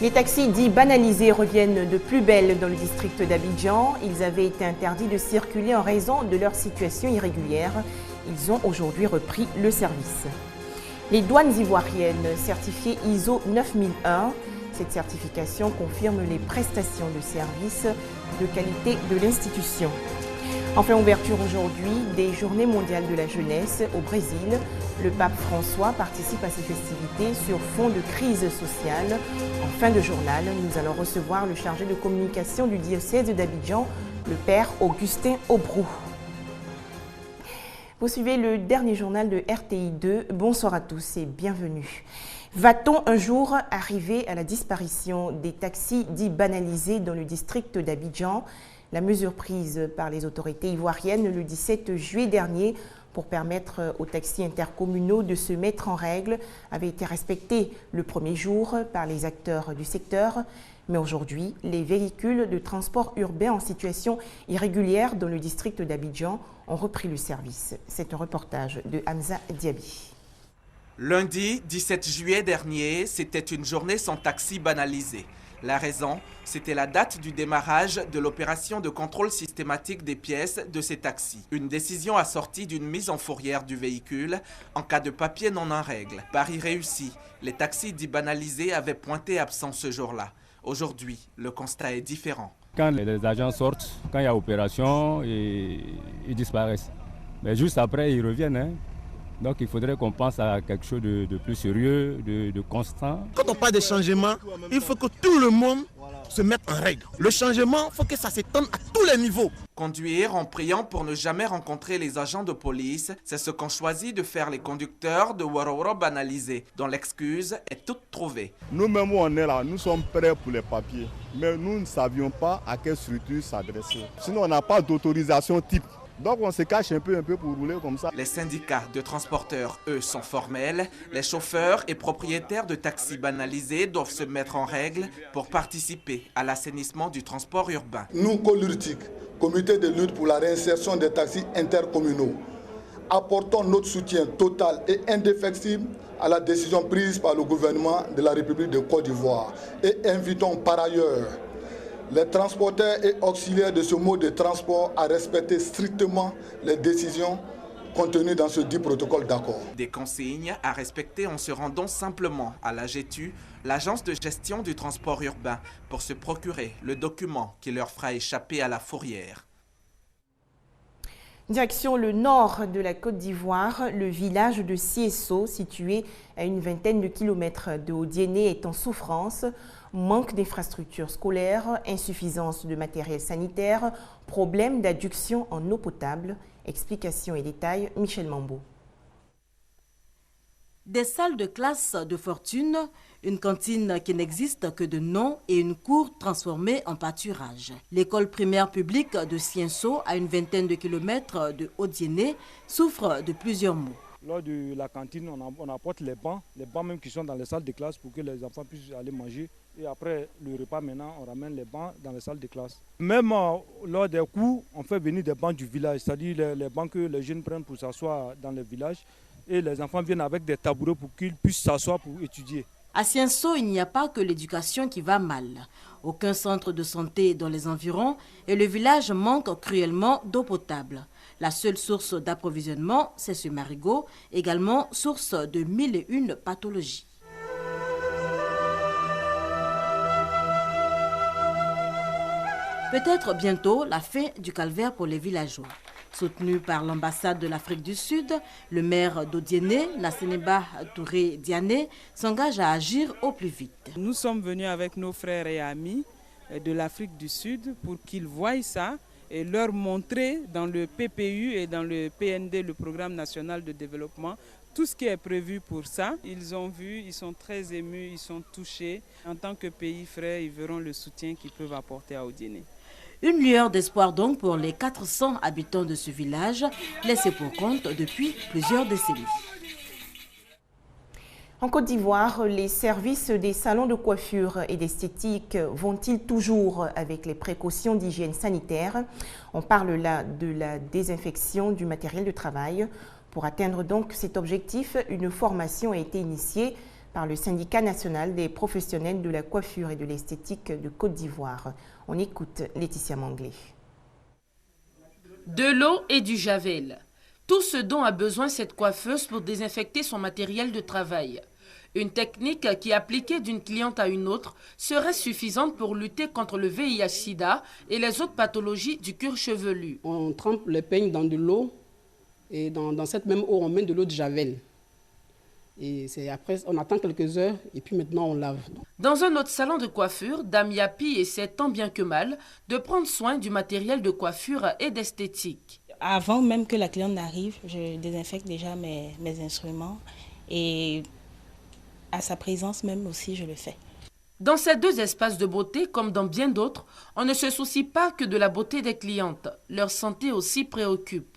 Les taxis dits banalisés reviennent de plus belle dans le district d'Abidjan. Ils avaient été interdits de circuler en raison de leur situation irrégulière. Ils ont aujourd'hui repris le service. Les douanes ivoiriennes certifiées ISO 9001. Cette certification confirme les prestations de services de qualité de l'institution. Enfin, ouverture aujourd'hui des Journées mondiales de la jeunesse au Brésil. Le pape François participe à ces festivités sur fond de crise sociale. En fin de journal, nous allons recevoir le chargé de communication du diocèse d'Abidjan, le père Augustin Aubrou. Vous suivez le dernier journal de RTI2. Bonsoir à tous et bienvenue. Va-t-on un jour arriver à la disparition des taxis dits banalisés dans le district d'Abidjan? La mesure prise par les autorités ivoiriennes le 17 juillet dernier pour permettre aux taxis intercommunaux de se mettre en règle avait été respectée le premier jour par les acteurs du secteur. Mais aujourd'hui, les véhicules de transport urbain en situation irrégulière dans le district d'Abidjan ont repris le service. C'est un reportage de Hamza Diaby. Lundi 17 juillet dernier, c'était une journée sans taxi banalisé. La raison, c'était la date du démarrage de l'opération de contrôle systématique des pièces de ces taxis. Une décision assortie d'une mise en fourrière du véhicule en cas de papier non en règle. Pari réussi, les taxis dits banalisés avaient pointé absent ce jour-là. Aujourd'hui, le constat est différent. Quand les agents sortent, quand il y a opération, ils disparaissent. Mais juste après, ils reviennent. Donc il faudrait qu'on pense à quelque chose de plus sérieux, de constant. Quand on parle de changement, il faut que tout le monde se mette en règle. Le changement, il faut que ça s'étende à tous les niveaux. Conduire en priant pour ne jamais rencontrer les agents de police, c'est ce qu'ont choisi de faire les conducteurs de Woro banalisés, dont l'excuse est toute trouvée. Nous-mêmes, on est là, nous sommes prêts pour les papiers, mais nous ne savions pas à quelle structure s'adresser. Sinon, on n'a pas d'autorisation type. Donc on se cache un peu pour rouler comme ça. Les syndicats de transporteurs, eux, sont formels. Les chauffeurs et propriétaires de taxis banalisés doivent se mettre en règle pour participer à l'assainissement du transport urbain. Nous, COLURTIC, Comité de lutte pour la réinsertion des taxis intercommunaux, apportons notre soutien total et indéfectible à la décision prise par le gouvernement de la République de Côte d'Ivoire et invitons par ailleurs les transporteurs et auxiliaires de ce mode de transport à respecter strictement les décisions contenues dans ce dit protocole d'accord. Des consignes à respecter en se rendant simplement à la GETU, l'agence de gestion du transport urbain, pour se procurer le document qui leur fera échapper à la fourrière. Direction le nord de la Côte d'Ivoire, le village de Siesso, situé à une vingtaine de kilomètres de Odiéné, est en souffrance. Manque d'infrastructures scolaires, insuffisance de matériel sanitaire, problème d'adduction en eau potable. Explications et détails, Michel Mambo. Des salles de classe de fortune, une cantine qui n'existe que de nom et une cour transformée en pâturage. L'école primaire publique de Siesso, à une vingtaine de kilomètres de Odiéné, souffre de plusieurs maux. Lors de la cantine, on apporte les bancs même qui sont dans les salles de classe pour que les enfants puissent aller manger. Et après le repas, maintenant, on ramène les bancs dans les salles de classe. Même lors des cours, on fait venir des bancs du village, c'est-à-dire les bancs que les jeunes prennent pour s'asseoir dans le village. Et les enfants viennent avec des tabourets pour qu'ils puissent s'asseoir pour étudier. À Siesso, il n'y a pas que l'éducation qui va mal. Aucun centre de santé dans les environs et le village manque cruellement d'eau potable. La seule source d'approvisionnement, c'est ce marigot, également source de 1001 pathologies. Peut-être bientôt la fin du calvaire pour les villageois. Soutenu par l'ambassade de l'Afrique du Sud, le maire d'Odiéné, Nasseneba Touré Diané, s'engage à agir au plus vite. Nous sommes venus avec nos frères et amis de l'Afrique du Sud pour qu'ils voient ça et leur montrer dans le PPU et dans le PND, le Programme national de développement, tout ce qui est prévu pour ça. Ils ont vu, ils sont très émus, ils sont touchés. En tant que pays frère, ils verront le soutien qu'ils peuvent apporter à Odiéné. Une lueur d'espoir donc pour les 400 habitants de ce village, laissés pour compte depuis plusieurs décennies. En Côte d'Ivoire, les services des salons de coiffure et d'esthétique vont-ils toujours avec les précautions d'hygiène sanitaire? On parle là de la désinfection du matériel de travail. Pour atteindre donc cet objectif, une formation a été initiée par le syndicat national des professionnels de la coiffure et de l'esthétique de Côte d'Ivoire. On écoute Laetitia Manglé. De l'eau et du javel. Tout ce dont a besoin cette coiffeuse pour désinfecter son matériel de travail. Une technique qui, appliquée d'une cliente à une autre, serait suffisante pour lutter contre le VIH-Sida et les autres pathologies du cuir chevelu. On trempe les peignes dans de l'eau et dans cette même eau, on met de l'eau de javel. Et après, on attend quelques heures et puis maintenant on lave. Dans un autre salon de coiffure, Dame Yapi essaie tant bien que mal de prendre soin du matériel de coiffure et d'esthétique. Avant même que la cliente n'arrive, je désinfecte déjà mes instruments et à sa présence même aussi, je le fais. Dans ces deux espaces de beauté, comme dans bien d'autres, on ne se soucie pas que de la beauté des clientes. Leur santé aussi préoccupe.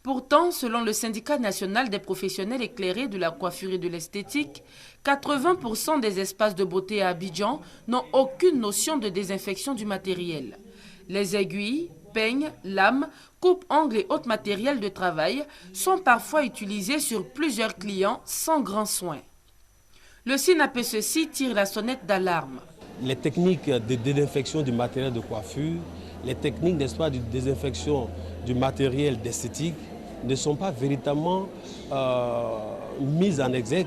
Pourtant, selon le syndicat national des professionnels éclairés de la coiffure et de l'esthétique, 80% des espaces de beauté à Abidjan n'ont aucune notion de désinfection du matériel. Les aiguilles, peignes, lames, coupe-ongles et autres matériels de travail sont parfois utilisés sur plusieurs clients sans grand soin. Le SINAPSI tire la sonnette d'alarme. Les techniques de désinfection du matériel de coiffure, les techniques de désinfection du matériel d'esthétique ne sont pas véritablement mises en exergue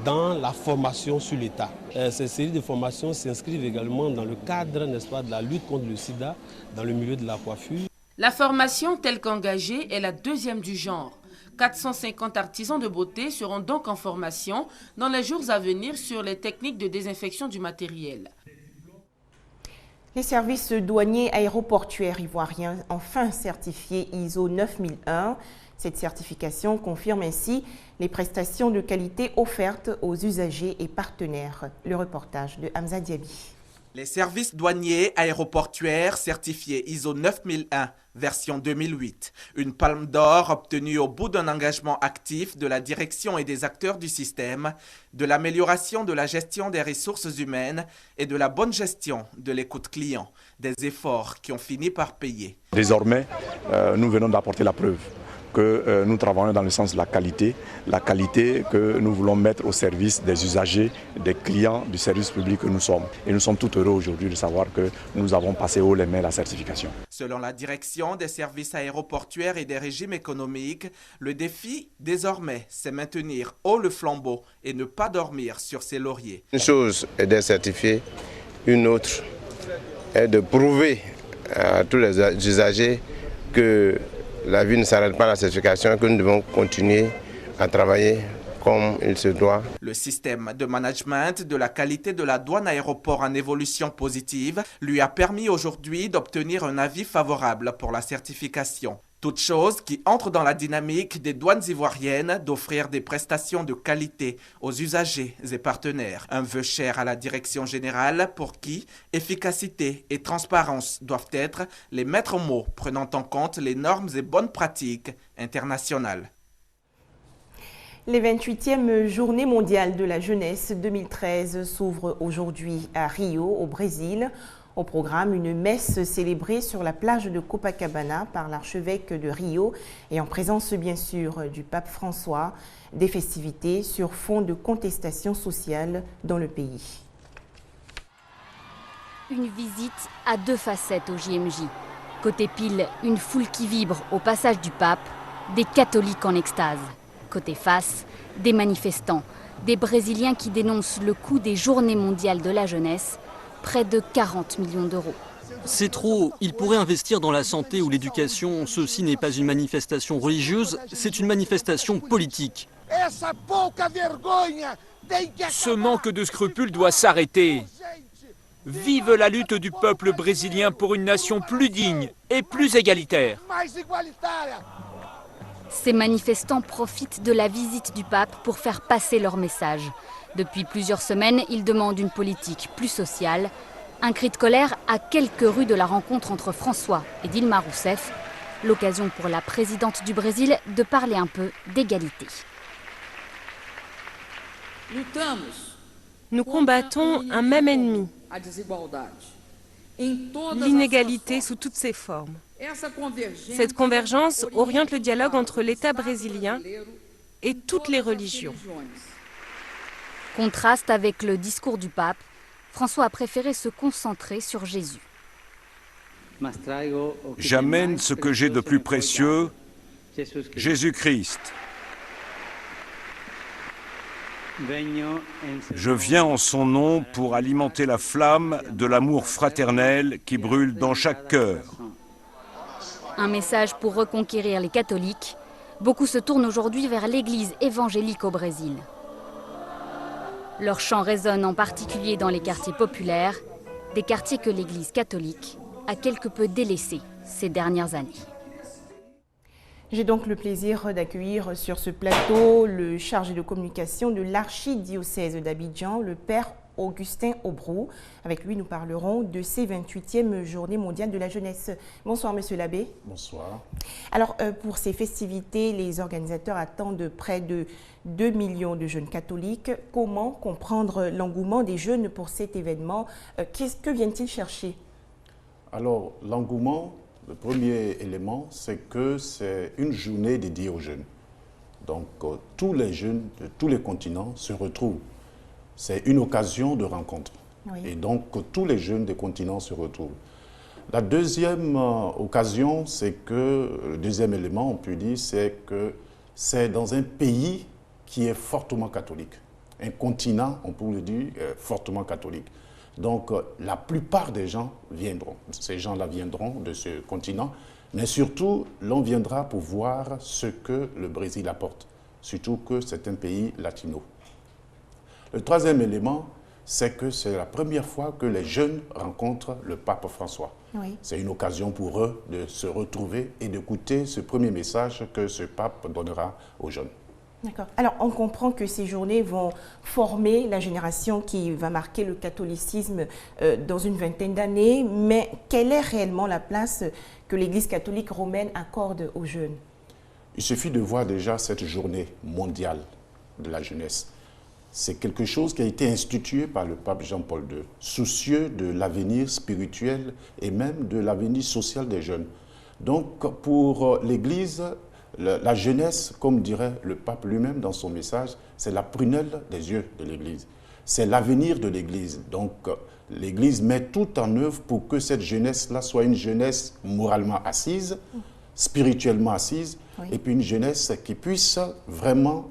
dans la formation sur l'État. Ces séries de formations s'inscrivent également dans le cadre, n'est-ce pas, de la lutte contre le sida dans le milieu de la coiffure. La formation telle qu'engagée est la deuxième du genre. 450 artisans de beauté seront donc en formation dans les jours à venir sur les techniques de désinfection du matériel. Les services douaniers aéroportuaires ivoiriens enfin certifiés ISO 9001. Cette certification confirme ainsi les prestations de qualité offertes aux usagers et partenaires. Le reportage de Hamza Diaby. Les services douaniers aéroportuaires certifiés ISO 9001, version 2008. Une palme d'or obtenue au bout d'un engagement actif de la direction et des acteurs du système, de l'amélioration de la gestion des ressources humaines et de la bonne gestion de l'écoute client. Des efforts qui ont fini par payer. Désormais, nous venons d'apporter la preuve que nous travaillons dans le sens de la qualité que nous voulons mettre au service des usagers, des clients du service public que nous sommes. Et nous sommes tout heureux aujourd'hui de savoir que nous avons passé haut les mains la certification. Selon la direction des services aéroportuaires et des régimes économiques, le défi désormais, c'est maintenir haut le flambeau et ne pas dormir sur ses lauriers. Une chose est d'être certifié, une autre est de prouver à tous les usagers que la vie ne s'arrête pas à la certification, que nous devons continuer à travailler comme il se doit. Le système de management de la qualité de la douane aéroport en évolution positive lui a permis aujourd'hui d'obtenir un avis favorable pour la certification. Toute chose qui entre dans la dynamique des douanes ivoiriennes d'offrir des prestations de qualité aux usagers et partenaires. Un vœu cher à la direction générale pour qui efficacité et transparence doivent être les maîtres mots prenant en compte les normes et bonnes pratiques internationales. Les 28e Journées mondiales de la jeunesse 2013 s'ouvrent aujourd'hui à Rio, au Brésil. Au programme, une messe célébrée sur la plage de Copacabana par l'archevêque de Rio et en présence bien sûr du pape François, des festivités sur fond de contestation sociale dans le pays. Une visite à deux facettes au JMJ. Côté pile, une foule qui vibre au passage du pape, des catholiques en extase. Côté face, des manifestants, des Brésiliens qui dénoncent le coût des Journées mondiales de la jeunesse, près de 40 millions d'euros. C'est trop. Ils pourraient investir dans la santé ou l'éducation. Ceci n'est pas une manifestation religieuse, c'est une manifestation politique. Ce manque de scrupules doit s'arrêter. Vive la lutte du peuple brésilien pour une nation plus digne et plus égalitaire. Ces manifestants profitent de la visite du pape pour faire passer leur message. Depuis plusieurs semaines, ils demandent une politique plus sociale. Un cri de colère à quelques rues de la rencontre entre François et Dilma Rousseff. L'occasion pour la présidente du Brésil de parler un peu d'égalité. Nous combattons un même ennemi, l'inégalité sous toutes ses formes. Cette convergence oriente le dialogue entre l'État brésilien et toutes les religions. Contraste avec le discours du pape, François a préféré se concentrer sur Jésus. J'amène ce que j'ai de plus précieux, Jésus-Christ. Je viens en son nom pour alimenter la flamme de l'amour fraternel qui brûle dans chaque cœur. Un message pour reconquérir les catholiques. Beaucoup se tournent aujourd'hui vers l'église évangélique au Brésil. Leur chant résonne en particulier dans les quartiers populaires, des quartiers que l'église catholique a quelque peu délaissés ces dernières années. J'ai donc le plaisir d'accueillir sur ce plateau le chargé de communication de l'archidiocèse d'Abidjan, le père Augustin Aubrou. Avec lui, nous parlerons de ces 28e Journées mondiales de la jeunesse. Bonsoir, monsieur l'abbé. Bonsoir. Alors, pour ces festivités, les organisateurs attendent près de 2 millions de jeunes catholiques. Comment comprendre l'engouement des jeunes pour cet événement? Que viennent-ils chercher? Alors, l'engouement, le premier élément, c'est que c'est une journée dédiée aux jeunes. Donc, tous les jeunes de tous les continents se retrouvent. C'est une occasion de rencontre. Oui. Et donc, tous les jeunes des continents se retrouvent. La deuxième occasion, c'est que, le deuxième élément, on peut dire, c'est que c'est dans un pays qui est fortement catholique. Un continent, on peut le dire, fortement catholique. Donc, la plupart des gens viendront. Ces gens-là viendront de ce continent, mais surtout, l'on viendra pour voir ce que le Brésil apporte, surtout que c'est un pays latino. Le troisième élément, c'est que c'est la première fois que les jeunes rencontrent le pape François. Oui. C'est une occasion pour eux de se retrouver et d'écouter ce premier message que ce pape donnera aux jeunes. D'accord. Alors, on comprend que ces journées vont former la génération qui va marquer le catholicisme dans une vingtaine d'années, mais quelle est réellement la place que l'Église catholique romaine accorde aux jeunes? Il suffit de voir déjà cette journée mondiale de la jeunesse. C'est quelque chose qui a été institué par le pape Jean-Paul II, soucieux de l'avenir spirituel et même de l'avenir social des jeunes. Donc, pour l'Église, la jeunesse, comme dirait le pape lui-même dans son message, c'est la prunelle des yeux de l'Église. C'est l'avenir de l'Église. Donc, l'Église met tout en œuvre pour que cette jeunesse-là soit une jeunesse moralement assise, spirituellement assise, oui. Et puis une jeunesse qui puisse vraiment,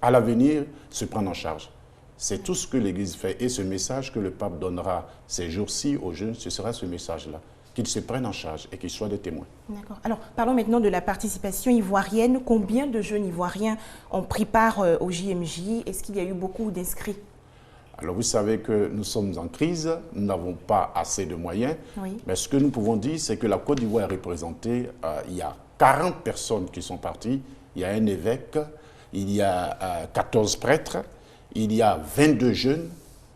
à l'avenir, se prendre en charge. C'est tout ce que l'Église fait. Et ce message que le pape donnera ces jours-ci aux jeunes, ce sera ce message-là. Qu'ils se prennent en charge et qu'ils soient des témoins. D'accord. Alors, parlons maintenant de la participation ivoirienne. Combien de jeunes ivoiriens ont pris part au JMJ? Est-ce qu'il y a eu beaucoup d'inscrits? Alors, vous savez que nous sommes en crise, nous n'avons pas assez de moyens. Oui. Mais ce que nous pouvons dire, c'est que la Côte d'Ivoire est représentée. Il y a 40 personnes qui sont parties. Il y a un évêque, il y a 14 prêtres, il y a 22 jeunes,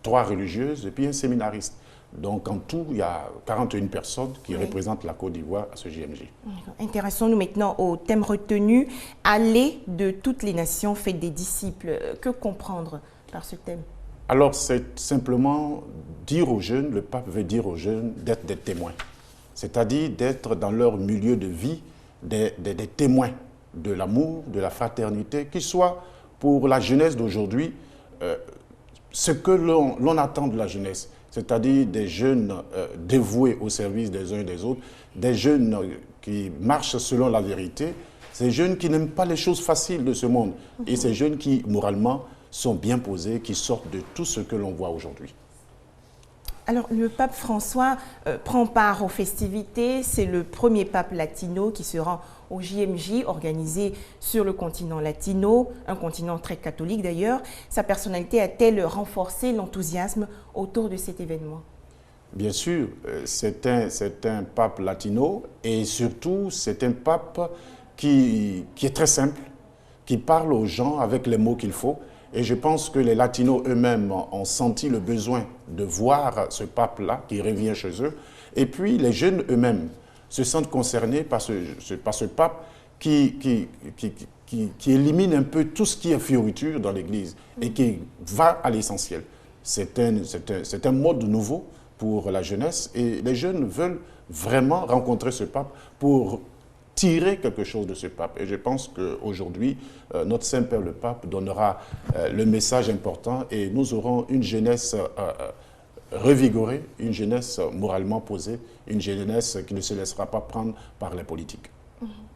3 religieuses et puis un séminariste. Donc, en tout, il y a 41 personnes qui représentent la Côte d'Ivoire à ce JMJ. Intéressons-nous maintenant au thème retenu, aller de toutes les nations, faites des disciples. Que comprendre par ce thème? Alors, c'est simplement dire aux jeunes, le pape veut dire aux jeunes d'être des témoins. C'est-à-dire d'être dans leur milieu de vie des témoins de l'amour, de la fraternité, qui soit pour la jeunesse d'aujourd'hui ce que l'on attend de la jeunesse. C'est-à-dire des jeunes dévoués au service des uns et des autres, des jeunes qui marchent selon la vérité, ces jeunes qui n'aiment pas les choses faciles de ce monde, et ces jeunes qui, moralement, sont bien posés, qui sortent de tout ce que l'on voit aujourd'hui. Alors, le pape François prend part aux festivités. C'est le premier pape latino qui se rend au JMJ, organisé sur le continent latino, un continent très catholique d'ailleurs. Sa personnalité a-t-elle renforcé l'enthousiasme autour de cet événement? Bien sûr, c'est un pape latino et surtout, c'est un pape qui est très simple, qui parle aux gens avec les mots qu'il faut. Et je pense que les latinos eux-mêmes ont senti le besoin de voir ce pape-là qui revient chez eux. Et puis les jeunes eux-mêmes se sentent concernés par ce pape qui élimine un peu tout ce qui est fioriture dans l'Église et qui va à l'essentiel. C'est un mode nouveau pour la jeunesse et les jeunes veulent vraiment rencontrer ce pape pour tirer quelque chose de ce pape. Et je pense qu'aujourd'hui, notre Saint-Père le pape donnera le message important et nous aurons une jeunesse revigorée, une jeunesse moralement posée, une jeunesse qui ne se laissera pas prendre par les politiques.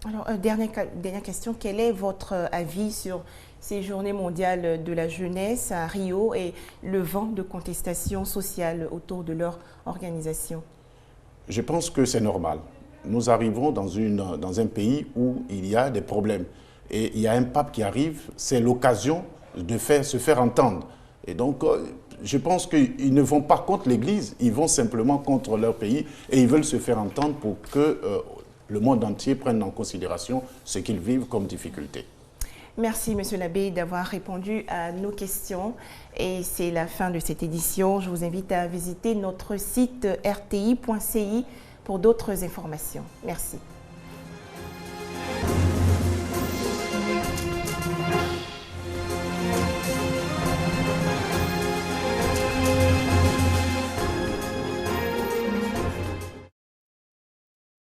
Alors, dernière question, quel est votre avis sur ces journées mondiales de la jeunesse à Rio et le vent de contestation sociale autour de leur organisation? Je pense que c'est normal. Nous arrivons dans un pays où il y a des problèmes. Et il y a un pape qui arrive, c'est l'occasion de se faire entendre. Et donc, je pense qu'ils ne vont pas contre l'Église, ils vont simplement contre leur pays et ils veulent se faire entendre pour que le monde entier prenne en considération ce qu'ils vivent comme difficulté. Merci, Monsieur l'abbé, d'avoir répondu à nos questions. Et c'est la fin de cette édition. Je vous invite à visiter notre site rti.ci pour d'autres informations. Merci.